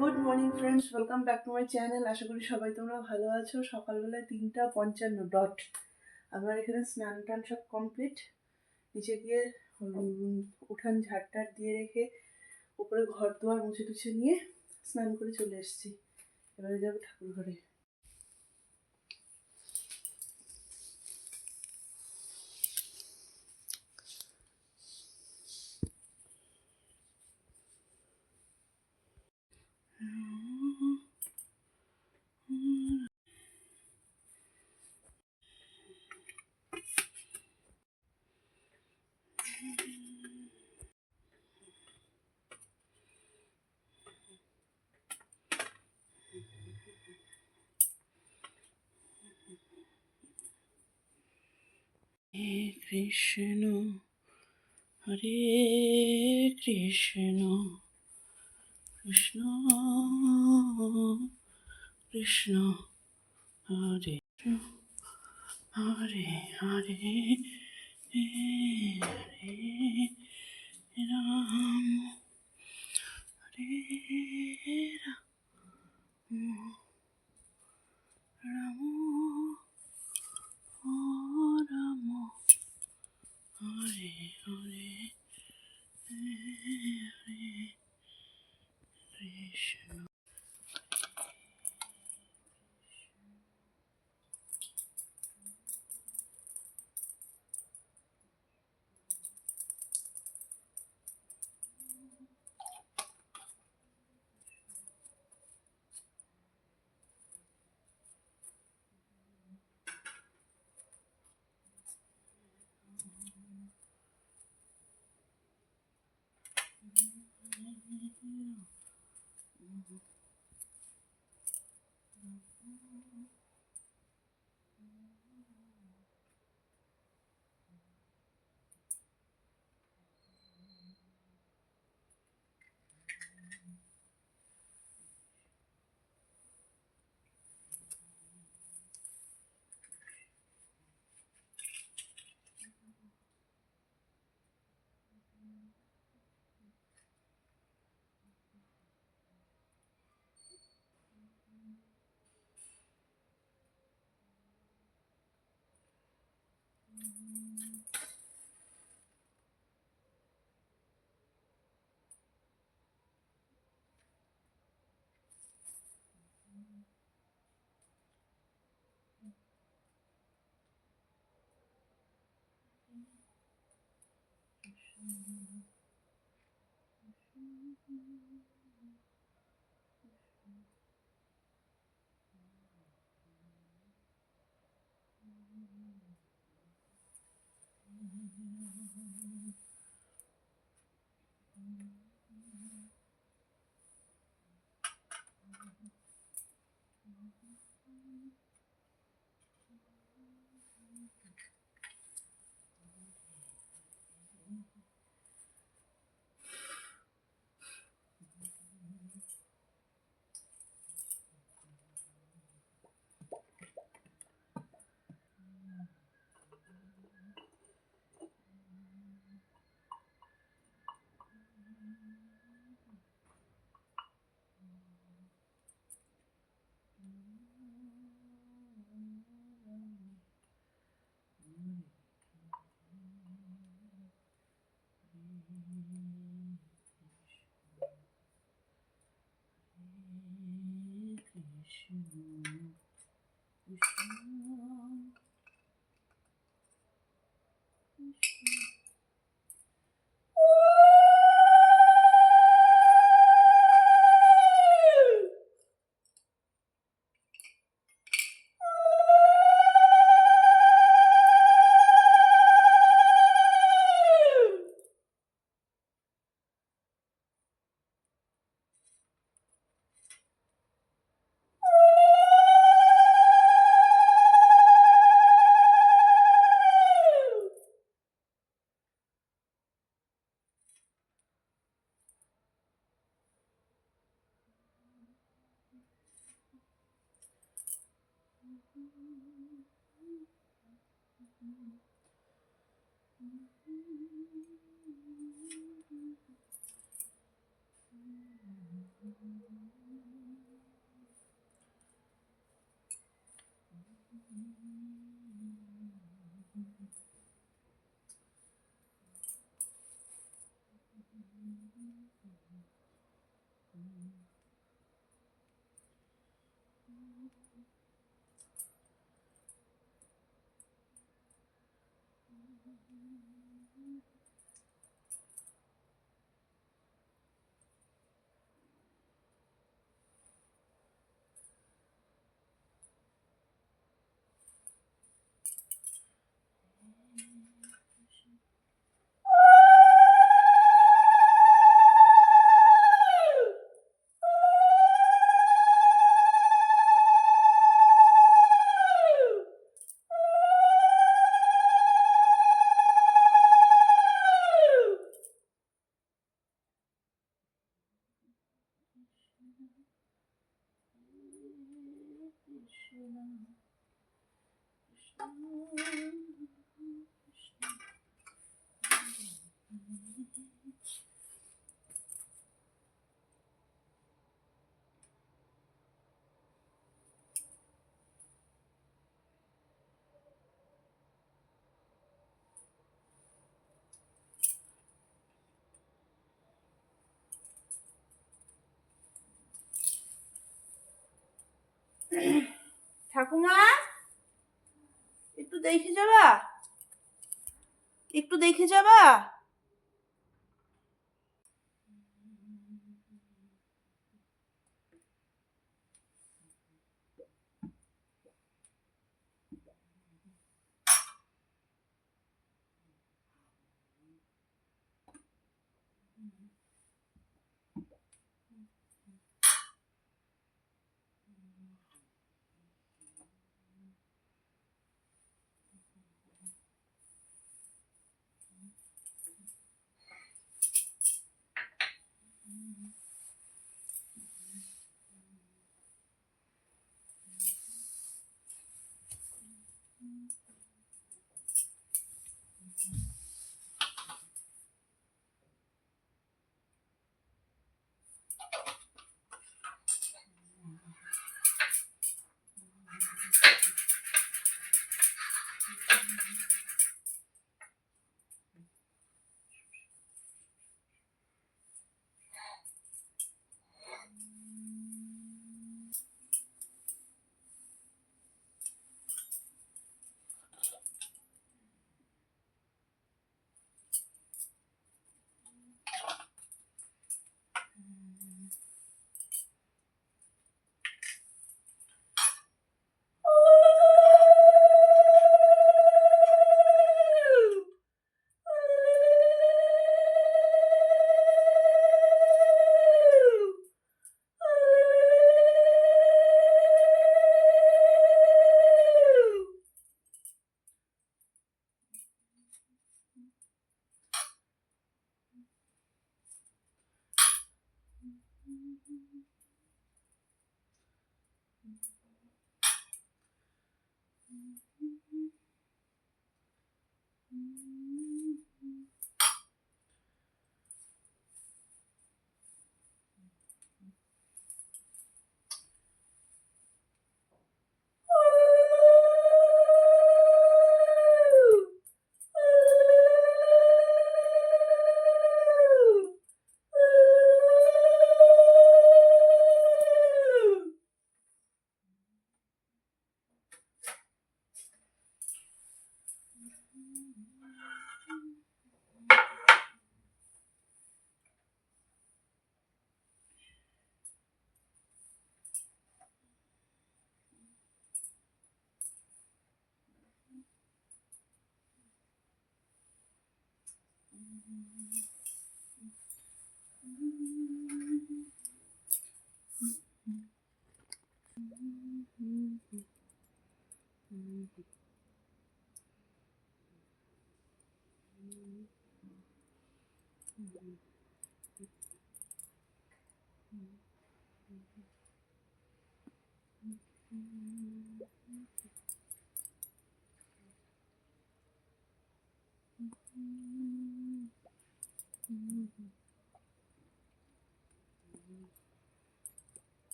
Good morning friends, welcome back to my channel. আশা করি সবাই তোমরা ভালো আছো। সকালবেলায় 3:55 ডট। আমার এখানে স্নান টান সব কমপ্লিট। নিচে গিয়ে উঠান ঝাড়টার দিয়ে রেখে উপরে ঘর দুয়ার মুছে টুছে নিয়ে স্নান করে চলে এসেছি। এবারে যাবো ঠাকুর ঘরে। কৃষ্ণ হরে কৃষ্ণ কৃষ্ণ কৃষ্ণ হরে হরে হরে হরে রাম হরে রাম রাম রাম হরে হরে হরে কৃষ্ণ। ঠাকুমা একটু দেখে যাবা, একটু দেখে যাবা।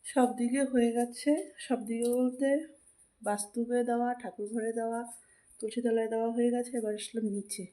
সব দিকে হয়ে গেছে। সব দিকে বলতে বাস্তুকে দেওয়া, ঠাকুর ঘরে দেওয়া, তুলসী তলায় দেওয়া হয়ে গেছে। এবার আসলাম নিচে।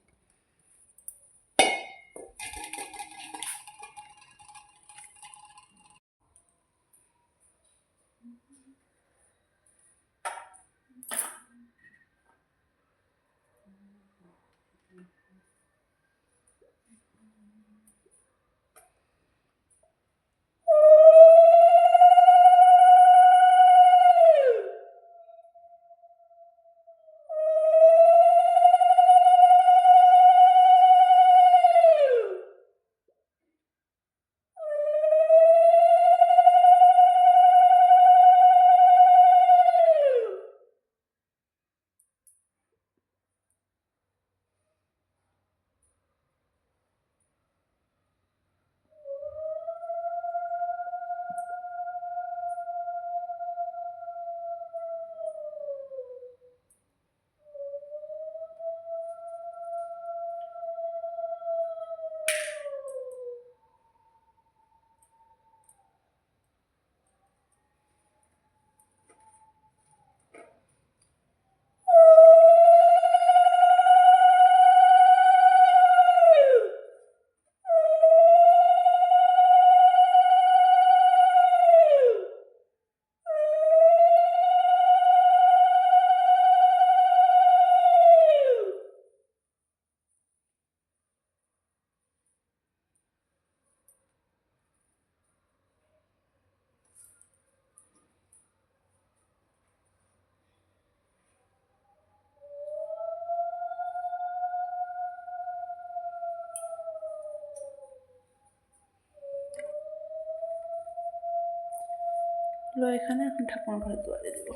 এখানে এখন ঠাকুমার ঘরে দুয়ারে দেবো।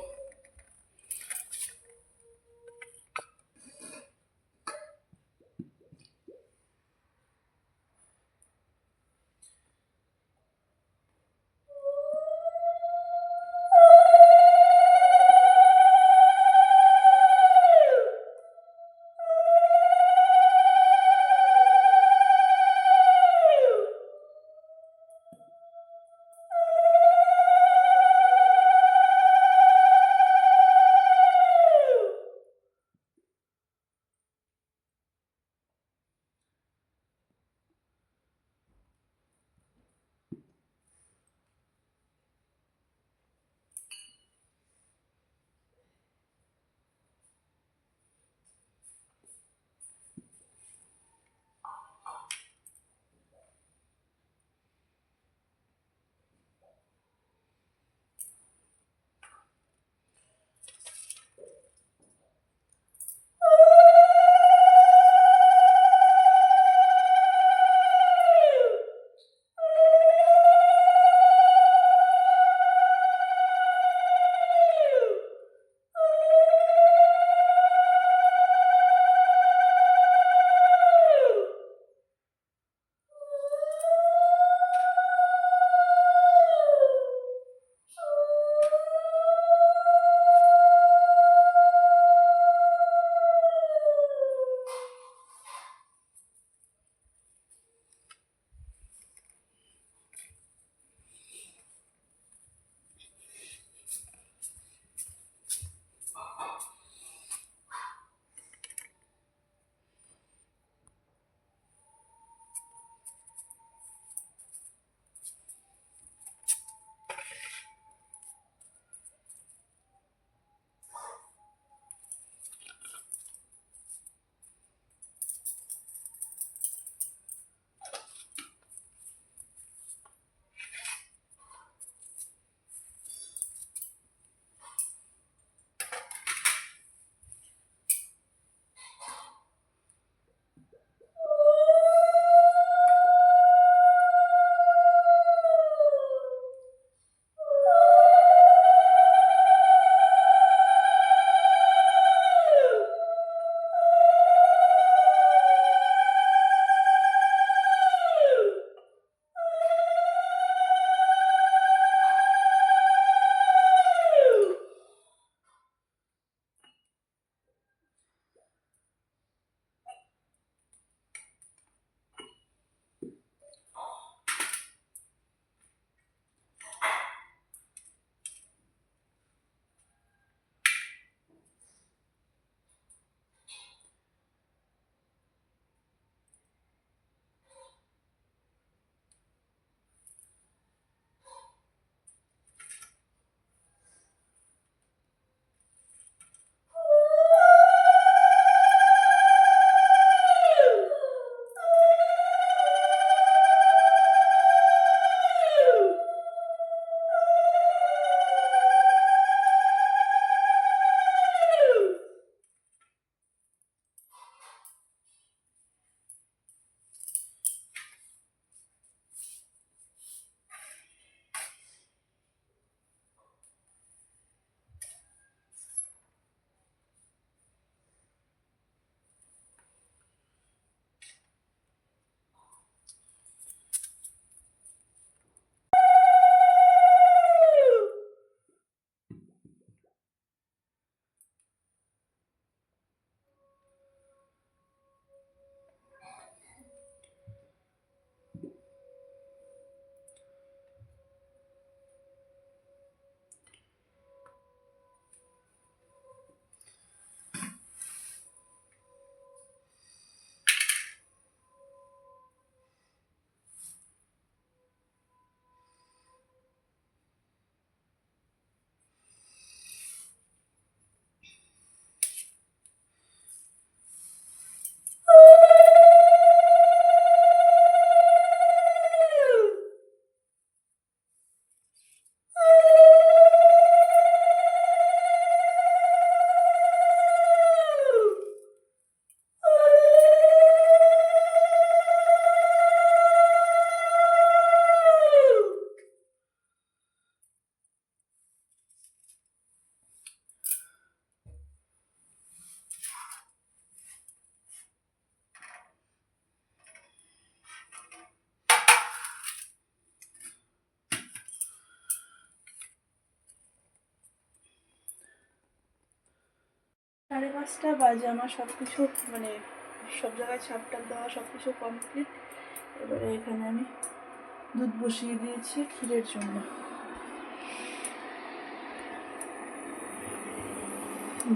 5:30 বাজে, আমার সব কিছু মানে সব জায়গায় ছাপটাপ দেওয়া সব কিছু কমপ্লিট। এবারে এখানে আমি দুধ বসিয়ে দিয়েছি ক্ষীরের জন্য।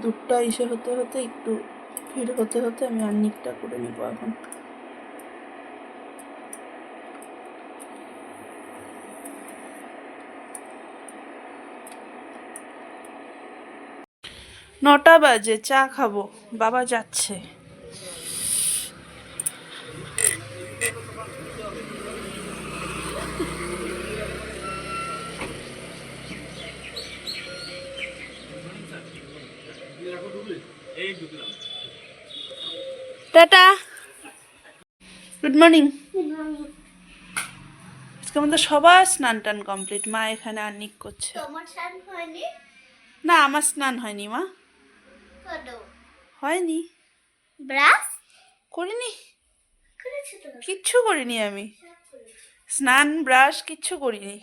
দুধটা ইসে হতে হতে একটু ক্ষীর হতে হতে আমি আর্নিকটা করে নেব এখন। নটা বাজে, চা খাবো, বাবা যাচ্ছে। Tata, good morning. আজকে আমাদের সবার স্নান টান কমপ্লিট। মা এখানে আর্নিক করছে। না, আমার স্নান হয়নি মা। হয়নি, ব্রাশ করিনি, কিচ্ছু করিনি আমি। স্নান ব্রাশ কিচ্ছু করিনি।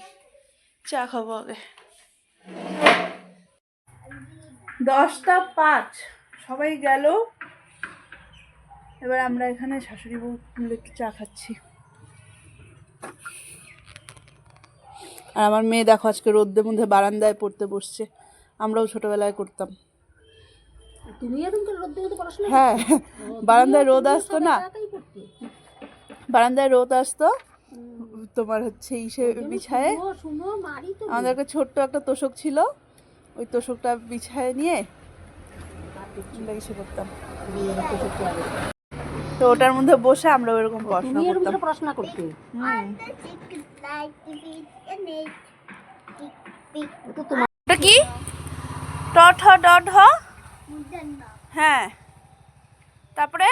চা খাবো আগে। 10:05 সবাই গেল। এবার আমরা এখানে শাশুড়ি বউ মিলে একটু চা খাচ্ছি। আর আমার মেয়ে দেখো আজকে রোদ্রের মধ্যে বারান্দায় পড়তে বসছে। আমরাও ছোটবেলায় করতাম। হ্যাঁ, বারান্দায় রোদ আসতো না, বারান্দায় রোদ আসতো তোমার হচ্ছে ইসে বিছায়ে। আমাদের একটা ছোট্ট একটা তোষক ছিল, ওই তোষকটা বিছায়ে নিয়ে ইসে করতাম। তো ওটার মধ্যে বসে আমরা ওইরকম পড়াশোনা করতাম। ওটা কি ট ঠ ড ঢ? হ্যাঁ, তারপরে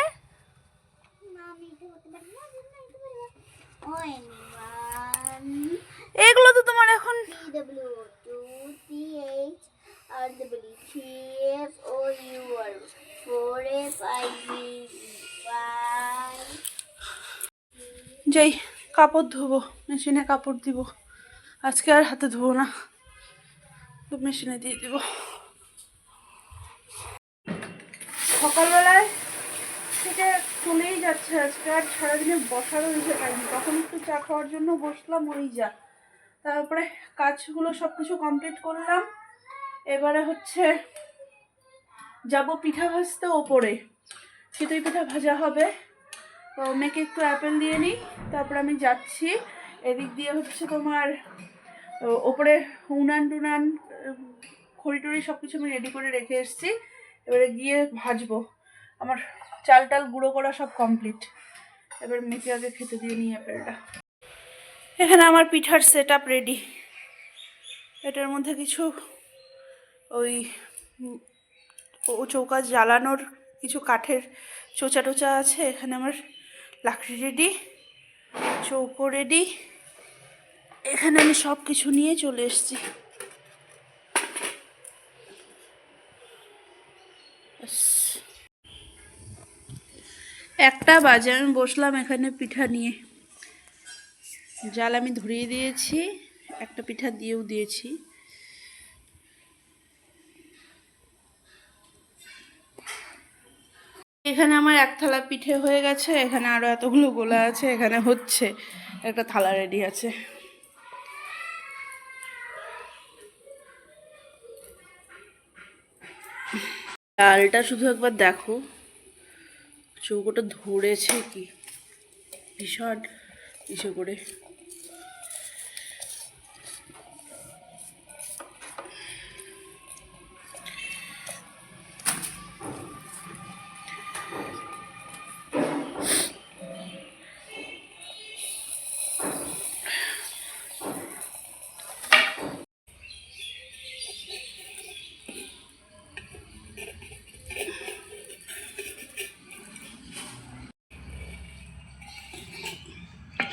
এগুলো তো তোমার এখন যাই কাপড় ধোবো, মেশিনে কাপড় দিব। আজকে আর হাতে ধোবো না, মেশিনে দিয়ে দিব। সকালবেলায় থেকে চলেই যাচ্ছে আজকে, আর সারাদিনে বসারও ইচ্ছে পাইনি। তখন একটু চা খাওয়ার জন্য বসলাম, ওই যা। তারপরে কাজগুলো সব কিছু কমপ্লিট করলাম। এবারে হচ্ছে যাব পিঠা ভাজতে ওপরে, চিতই পিঠা ভাজা হবে। তো মেয়েকে একটু অ্যাপেল দিয়ে নিই, তারপরে আমি যাচ্ছি। এদিক দিয়ে হচ্ছে তোমার ওপরে উনান টুনান খড়ি টড়ি সব কিছু আমি রেডি করে রেখে এসেছি। এবারে গিয়ে ভাজবো। আমার চাল টাল গুঁড়ো করা সব কমপ্লিট। এবার মেয়েকে আগে খেতে দিয়ে নিই অ্যাপেলটা। এখানে আমার পিঠার সেট আপ রেডি। এটার মধ্যে কিছু ওই চৌকা জ্বালানোর কিছু কাঠের চোচা টোচা আছে। এখানে আমার লাকড়ি রেডি, চৌকো রেডি। এখানে আমি সব কিছু নিয়ে চলে এসেছি। একটা বাজে আমি বসলাম এখানে পিঠা নিয়ে। জাল আমি ধরিয়ে দিয়েছি, একটা পিঠা দিয়েও দিয়েছি। এখানে আমার এক থালা পিঠে হয়ে গেছে, এখানে আরো এতগুলো গোলা আছে, এখানে হচ্ছে একটা থালা রেডি আছে। ডালটা শুধু একবার দেখো, চৌকোটা ধরেছে কি ভীষণ ইসে করে।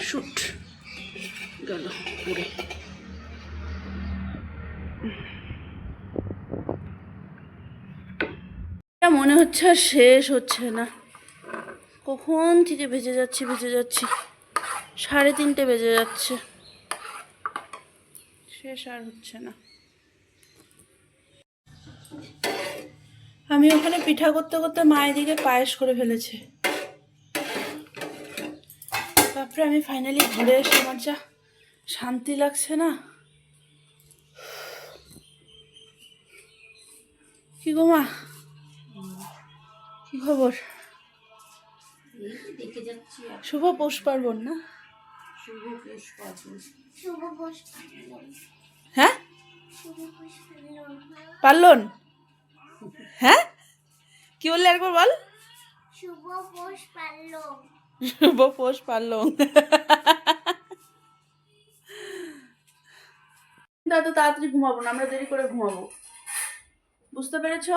শুট গেল পুরে। মনে হচ্ছে আর শেষ হচ্ছে না, কখন থেকে ভেজে যাচ্ছি 3:30 বেজে যাচ্ছে, শেষ আর হচ্ছে না। আমি ওখানে পিঠা করতে করতে মা এদিকে পায়েস করে ফেলেছে। তারপরে আমি ফাইনালি ঘরে এসে আমার যা শান্তি লাগছে না। কি গো মা, কি খবর? দেখে যাচ্ছি শুভ পৌষ পার্বণ না? শুভ পৌষ পার্বণ। শুভ পৌষ পার্বণ। হ্যাঁ, শুভ পৌষ পার্বণ। পার্লন। হ্যাঁ, কি বললে একবার বল। শুভ পৌষ পার্বণ। শুভ পৌষ পার্লন। এত তাড়াতাড়ি ঘুমাবো না, আমরা দেরি করে ঘুমাবো, বুঝতে পেরেছ?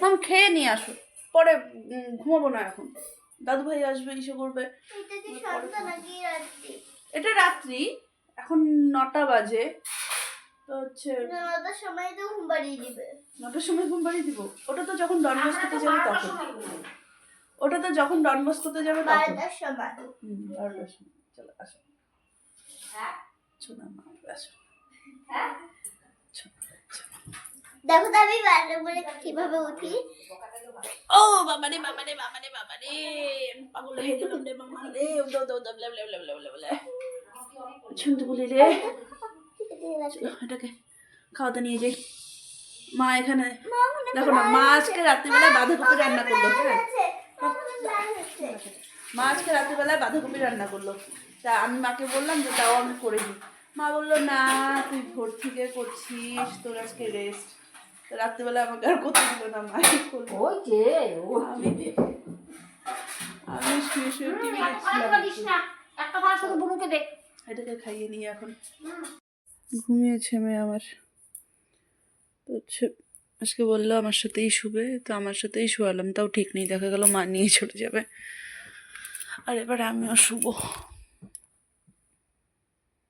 মাম খেয়ে নিয়ে আসো, পরে ঘুমাবো না এখন। দাদু ভাই আসবে, ইসে করবে। এটা কি সন্ধ্যা নাকি রাত্রি? এটা রাত্রি, এখন 9টা বাজে। তো হচ্ছে 9টার সময় তো ঘুম পাড়িয়ে দিবে। 9টার সময় ঘুম পাড়িয়ে দিব? ওটা তো যখন ডন বস্কোতে যাবে তখন। ওটা তো যখন ডন বস্কোতে যাবে তখন। 12টার সময়। 12টার সময়। চলো আসো। হ্যাঁ শোনা মা, আসো। হ্যাঁ দেখো তো আমি বারে বলে কিভাবে উঠি। ও বাবারে বাবারে বাবারে বাবারে, পাগল হয়ে গেলাম রে মামা রে। উদো উদো উদো বলে বলে বলে বলে বলে শুনতে বলি রে। চলো এটাকে খাওয়াতে নিয়ে যাই। মা এখানে দেখো না, মা আজকে রাত্রিবেলায় বাঁধাকপি রান্না করলো। হ্যাঁ, মা আজকে রাত্রিবেলায় বাঁধাকপি রান্না করলো। তা আমি মাকে বললাম যে তাও আমি করে দিই। মা বললো না, তুই ভোর থেকে করছিস, তোর আজকে রেস্ট। তো রাত্রিবেলা আমাকে আর করতে দিল না, মা করলো। আমি শুয়ে শুয়ে টিভি দেখছিলাম। এটাকে খাইয়ে নিয়ে এখন ঘুমিয়েছে মেয়ে আমার। তো হচ্ছে আজকে বললো আমার সাথেই শুবে, তো আমার সাথেই শোয়ালাম, তাও ঠিক নেই, দেখা গেল মা নিয়ে চলে যাবে। আর এবারে আমিও শুবো।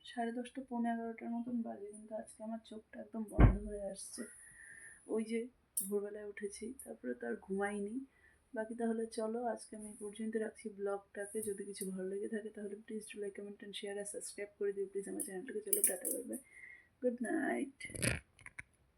10:30 পৌনে 11টার মতন বাজে, কিন্তু আজকে আমার চোখটা একদম বন্ধ হয়ে আসছে। ওই যে ভোরবেলায় উঠেছি, তারপরে তো আর ঘুমাইনি। বাকি তাহলে চলো আজকে আমি এই পর্যন্ত রাখছি ব্লগটাকে। যদি কিছু ভালো লেগে থাকে তাহলে please do like, comment and share আর সাবস্ক্রাইব করে দিও প্লিজ আমার চ্যানেলটাকে। চলো tata, bye bye, good night.